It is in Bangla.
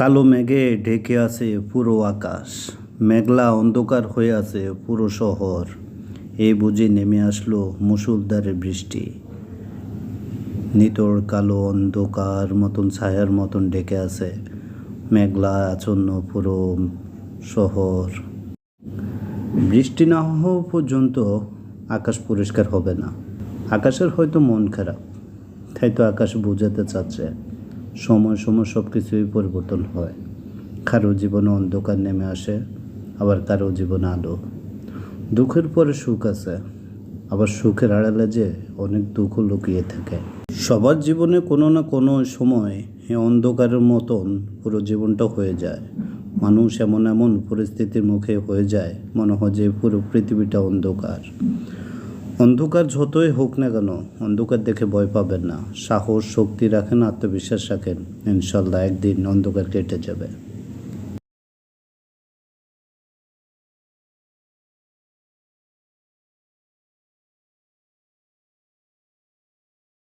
কালো মেঘে ঢেকে আছে পুরো আকাশ, মেঘলা অন্ধকার হয়ে আছে পুরো শহর। এই বুঝি নেমে আসলো মুষলধারে বৃষ্টি। নিতর কালো অন্ধকার মতন ছায়ার মতন ঢেকে আছে মেঘলা আচ্ছন্ন পুরো শহর। বৃষ্টি না হওয়া পর্যন্ত আকাশ পরিষ্কার হবে না। আকাশের হয়তো মন খারাপ, তাই তো আকাশ বোঝাতে চাচ্ছে সময় সময় সব কিছুই পরিবর্তন হয়। কারো জীবনে অন্ধকার নেমে আসে, আবার কারো জীবনে আলো। দুঃখের পরে সুখ আছে, আবার সুখের আড়ালে যে অনেক দুঃখ লুকিয়ে থাকে। সবার জীবনে কোনো না কোনো সময় এই অন্ধকারের মতন পুরো জীবনটা হয়ে যায়। মানুষ এমন এমন পরিস্থিতির মুখে হয়ে যায়, মনে হয় যে পুরো পৃথিবীটা অন্ধকার। অন্ধকার যতই হোক না কেন, অন্ধকার দেখে ভয় পাবেন না। সাহস, শক্তি রাখেন, আত্মবিশ্বাস রাখেন, ইনশাল্লাহ একদিন অন্ধকার কেটে যাবে।